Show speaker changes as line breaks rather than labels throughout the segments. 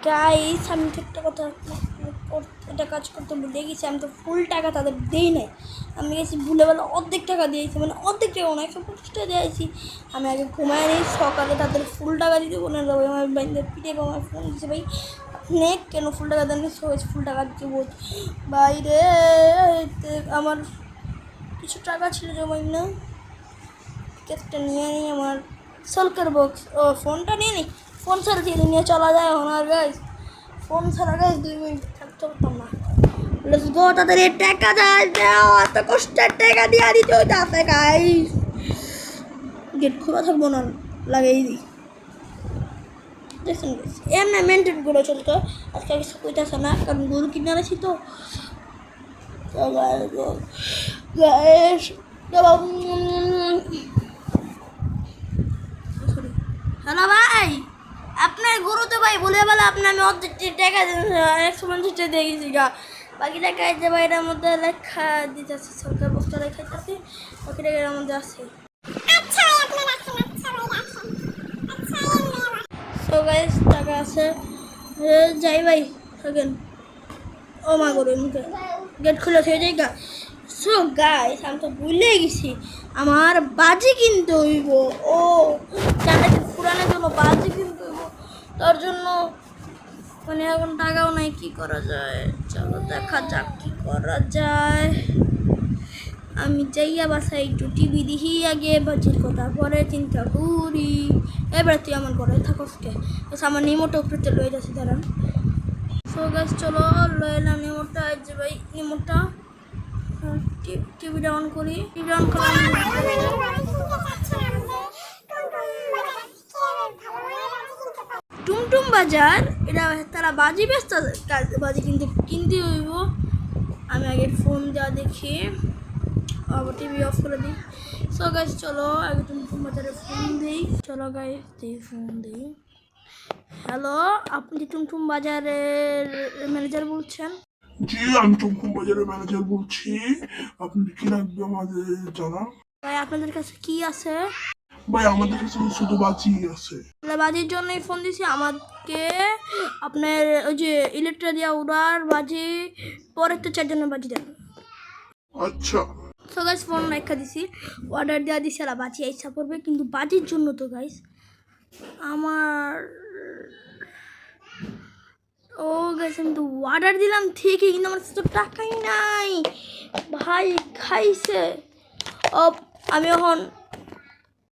Guys আমি তো একটা কথা এটা কাজ করতে ভুলে গেছি, আমি তো ফুল টাকা তাদের দিই নাই। আমি গেছি ভুলে বলে অর্ধেক টাকা দিয়েছি, মানে অর্ধেক টাকা না 150 টাকা দিয়েছি। আমি আগে ঘুমাই নিই, সকালে তাদের ফুল টাকা দিতে বলে দেবো। আমার বাইরে পিঠে আমার ফোন দিচ্ছে, ভাই আপনি কেন ফুল টাকা দেন? ফুল টাকা দিতে বল বাইরে। আমার কিছু টাকা ছিল জমাই না, কেকটা নিয়ে নিই, আমার সলকার বক্স ও ফোনটা নিয়ে নিই। ফোন ছাড়া দিয়ে নিয়ে চলা যায় ওনার গাইজ, ফোন ছাড়া গাইজ 2 মিনিট থাকতে পারতাম না। লেটস গো, তাদের এই টাকা যায় দাও, এত কষ্টের টাকা দিয়ে দিতে হইতে আছে গাইজ। গেট খোলা থাকবো না, লাগাই দিই। দেখছেন গাইজ এমনি মেনটেন করে চলতো, আজকে কিছু কইতেছে না কারণ গরু কিনে আছি তো। গাইজ হ্যালো ভাই, আপনার গরু তো ভাই বলে বলে আপনার আমি অর্ধেক টাকা 150 টাকা দিয়ে গেছি গা। বাকি টাকা যে ভাই এটার মধ্যে লেখা দিতেছি, সরকার বস্তা লেখা দিতেছি, বাকি টাকা এর মধ্যে আছে। সো গাইস টাকা আছে, যাই ভাই থাকেন। ও মা গরু মুখে গেট খুলে থেকে যাই গা। সো গাইস আমি তো ভুলে গেছি আমার বাজি কিনতে হইব। ও চাটাকে পুরানোর জন্য বাজি কিনতে হইব, তার জন্য মানে এখন টাকাও নাই। কি করা যায়, চলো দেখা যাক কি করা যায়। আমি যাইয়া বাসায় একটু টিভি দেখি আগে, বাজির কথা পরে চিন্তা করি। এবার তুই আমার ঘরে থাকসকে, আমার নিমোটা উপরে লয়ে যাচ্ছি দাঁড়ান। সো গাছ চলো লয়ে এলাম নিমোটা। যে ভাই নিমোটা টিভিটা অন করি, টিভি অন করলাম। টুমটুম বাজার, এটা তারা বাজি ব্যস্ত বাজি কিন্তু কিনতে হইব। আমি আগে ফোন দেওয়া দেখি, আবার টিভি অফ করে দিই। সো গাইস চলো আগে টুমটুম বাজারে ফোন দিই। চলো গাইস দিই, ফোন দিই। হ্যালো, আপনি টুমটুম বাজারের ম্যানেজার বলছেন?
জি, আমি টুমটুম বাজারের ম্যানেজার বলছি। আপনি কি লাগবে আমাদের জানা?
ভাই আপনাদের কাছে কি আছে?
ভাই আমাদের কাছে শুধু বাজি আছে।
বাজির জন্যই ফোন দিছি। আমাকে আপনার ওই যে ইলেকট্রিক দিয়া উড়ার বাজি, পরের তো 4 জনের বাজি দেন।
আচ্ছা
সো গাইস ফোন রেখা দিছি, অর্ডার দেওয়া দিছি, আর বাজি ইচ্ছা করবে কিন্তু বাজির জন্য তো গাইস আমার ও গাইস আমি তো অর্ডার দিলাম ঠিকই, কিন্তু আমার তো টাকাই নাই ভাই, খাইছে। ও আমি এখন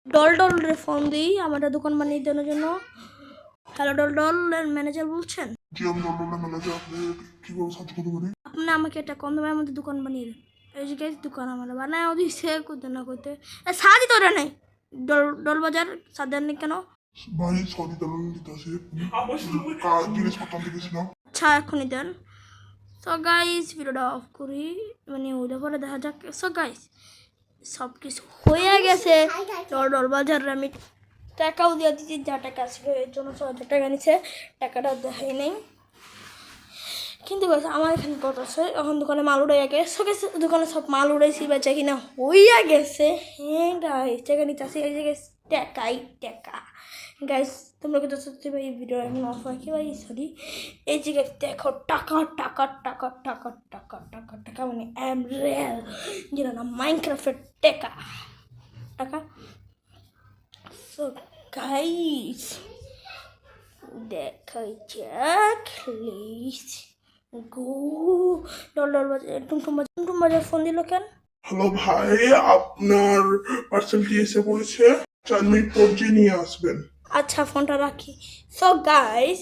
ডলডলরে ফোন দিই আমার দোকান বানিয়ে দেওয়ার জন্য। হ্যালো ডলডল ম্যানেজার বলছেন?
জি, আমি লন্ডনের ম্যানেজার। আপনি কিভাবে সাহায্য করতে পারি?
আপনি আমাকে একটা কম দামের মধ্যে দোকান বানিয়ে দেন। এই যে গাইস দোকান আমার বানায় ওদি সে করতে না করতে সাদি তোরা নাই। ডল বাজার সাদার নেই কেন?
ভাই সরি দালাল দিতে আছে, জিনিসপত্র আনতে গেছিলাম।
আচ্ছা এখনই দেন। সো গাইস ভিডিওটা অফ করি, মানে ওইটা পরে দেখা যাক। সো গাইস সব কিছু হয়ে গেছে। ডল বাজারে আমি টাকাও দিয়ে দিচ্ছি, যা টাকা আসবে এর জন্য 6,000 টাকা নিচ্ছে, টাকাটা দেখাই নেই। কিন্তু গাছ আমার এখানে কত আছে, এখন দোকানে মাল উড়ে গেছে, দোকানে সব মাল উড়াইছি বেচা কিনা হইয়া গেছে। হ্যাঁ গাইস টাকা নিতে আসি, এই যে টাকাই টাকা। গাইস তোমরা কিন্তু সত্যি ভাই ভিডিও এখন অফ রাখি ভাই, সরি। এই যে গাইস দেখো টাকা টাকা টাকা টাকা টাকা টাকা টাকা, মানে রিয়েল যেটা না মাইনক্রাফটের টাকা টাকা। সো গাইস দেখা যাক, প্লিজ গো। ডল বাজার টুমটুম বাজার ফোন দিল কেন?
হ্যালো ভাই, আপনার পার্সেলটি এসে পড়েছে, 4 মিনিট পর যে নিয়ে আসবেন।
আচ্ছা ফোনটা রাখি। সো গাইস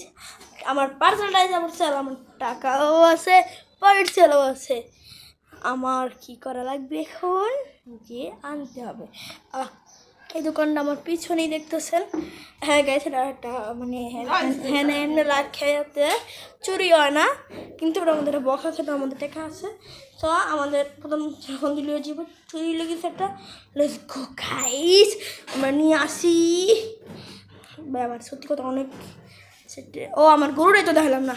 আমার পার্সেলটা এসে পড়ছে, আর আমার টাকাও আছে, পার্সেলও আছে। আমার কি করা লাগবে এখন? যে আনতে হবে। এই দোকানটা আমার পিছনেই দেখতেছেন। হ্যাঁ গাইস এটা একটা মানে হ্যাঁ এমনি লাখ খেয়াতে চুরি হয় না, কিন্তু ওটা আমাদের বকা খেতে আমাদের টাকা আছে। তো আমাদের প্রথম যখন দিল জীব চুরি লেগেছে একটা। লেটস গো গাইস, আমরা নিয়ে আসি। ভাই আমার সত্যি কথা অনেক সেটে। ও আমার গরুটাই তো দেখালাম না।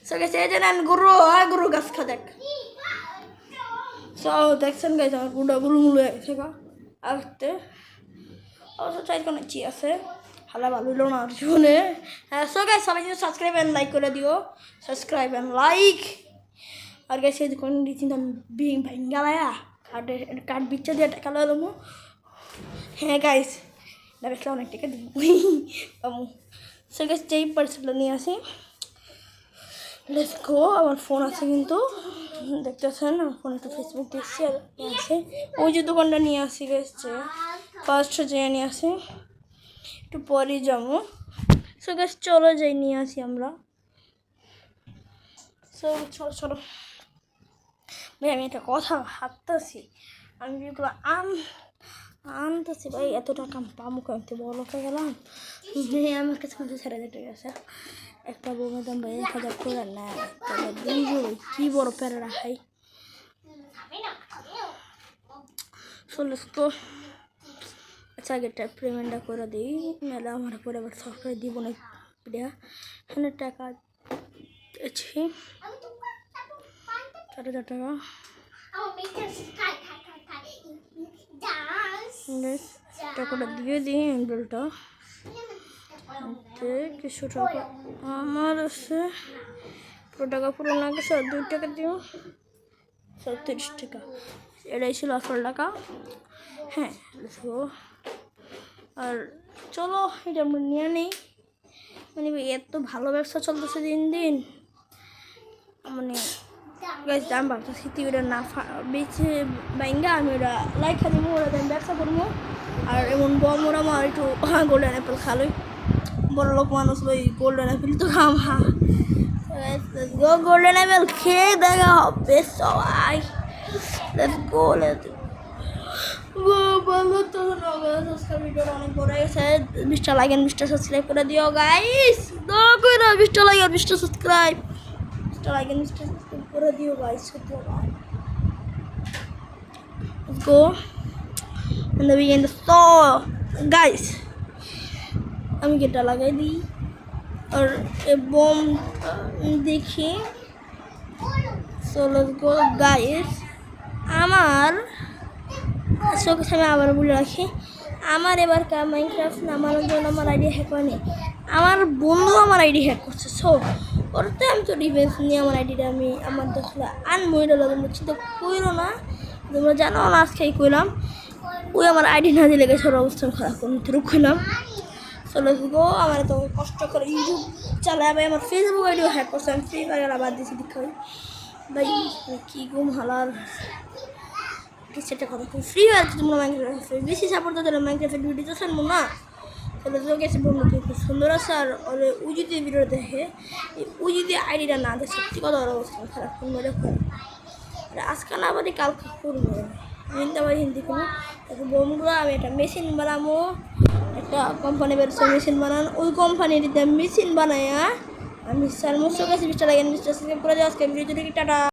সো গেছে এই যে নেন গরু, গরু গাছ খা দেখ। সো দেখছেন গাইস আমার গরুটা গুলুমুলু হয়ে গেছে গা আসতে। অবশ্য 4 কোন চি আছে। ভালো ভালো হইলো না আর জীবনে। হ্যাঁ সো গাইস সবাই কিন্তু সাবস্ক্রাইব অ্যান্ড লাইক করে দিও, সাবস্ক্রাইব অ্যান্ড লাইক। আর গাইস এই কোন দিন আমি ভাঙ্গালায়া কার্ড বিচ্ছা দিয়ে টাকা লাগাবো। হ্যাঁ গাইস দেখলে অনেক টাকা দিব। সো গাইস যেই পার্সেলটা নিয়ে আসি, লেটস গো। আমার ফোন আছে কিন্তু দেখতেছেন, আমার ফোন একটু ফেসবুক দেখছি আর আছে। ওই যে দোকানটা নিয়ে আসি গেছে ফার্স্ট যেয়ে নিয়ে আসি, একটু পরে যাবো। সো গাইস চলো যাই নিয়ে আসি আমরা। সো চলো চলো ভাই, আমি একটা কথা ভাবতেছি, আমি যেগুলো আনতেছি ভাই, এত টাকা পামো কেমতে বড় লোকে গেলাম। আমার কাছে 50,000 টাকা আছে, একটা বউমের দাম ভাই 1,000 করে নেয়, তাহলে বুঝো কী বড় প্যারা রাখাই। চলো তো আচ্ছা আগে পেমেন্টটা করে দিই, নাহলে আমার পরে আবার সরকারে দিব না। এখানে টাকা আছে 4,000 টাকা। টাকাটা দিয়ে দিই বিলটা, কিছু টাকা আমার আছে, পুরো টাকা পুরো না গেছে, আর 2 টাকা দিও, 37 টাকা। এটাই ছিল আসল টাকা। হ্যাঁ আর চলো এটা আমরা নিয়ে নিই। মানে এত ভালো ব্যবসা চলতেছে দিন দিন, মানে গাইস দাম ভাবতেছি ওটা না বেছে বাইঙ্গা আমি ওটা লাইখা দিব, ওরা আমি ব্যবসা করবো। আর এমন বম ওরা আমার একটু গোল্ডেন অ্যাপেল খালোই, বড় লোক মানুষ ওই গোল্ডেন অ্যাপেল তো খাওয়া। গোল্ডেন অ্যাপেল খেয়ে দেখা হবে সবাই। লেটস গো ভালো তো ভিডিওটা অনেক বড় হয়ে গেছে। 20টা লাইক 20টা সাবস্ক্রাইব করে দিও গাইস, দয়া করে 20টা লাইক 20টা সাবস্ক্রাইব, 20টা লাইক 20টা সাবস্ক্রাইব করে দিও guys. Let's go and then we in the store guys। আমি গেটটা লাগাই দিই আর বোম দেখি। So let's go guys. আমার চোখের সামনে আবার বলে রাখি, আমার এবার মাইনক্রাফট নামানোর জন্য আমার আইডি হ্যাক হয়নি, আমার বন্ধু আমার আইডি হ্যাক করছে। সো ওরতে আমি তো ডিফেন্স নিয়ে আমার আইডিটা আমি আমার দেখলে আনমইরা তোমরা চিন্তা কইরো না, তোমরা জানো না আজকেই কইলাম। ওই আমার আইডি না দিলে গেছে ওর অবস্থান খারাপ করে নিতে রুখলাম। চলো গো, আমার তো কষ্ট করে ইউটিউব চালায় ভাই, আমার ফেসবুক আইডিও হ্যাক করছে, আমি ফ্রি ফায়ার বাদ দিয়েছি দীক্ষা ভাই। কী গুম হালার সেটা কথা, খুব ফ্রি ফায়ার তোমরা মাইনক্রাফ্টে বেশি সাপোর্ট দিলে মাইনক্রাফ্টের ভিডিও তো শুনবো না। তাহলে তো গেছে বন্ধু খুব সুন্দর আছে। আর ওরে ও যদি ভিডিও দেখে, ও যদি আইডিটা না দেয়, সত্যি কথা ওর অবস্থা খারাপ করবো। দেখো আজকে না আবার কালকে করবো, হিন্দি আবার হিন্দি করবো। তারপর বোমগুলো আমি একটা মেশিন বানাবো, একটা কোম্পানি বেরোচ্ছে মেশিন বানান, ওই কোম্পানির মেশিন বানায় আমি সার মুসো গেছি 20টা লাগে 20টা করে দেওয়া আজকে ভিডিও টাটা।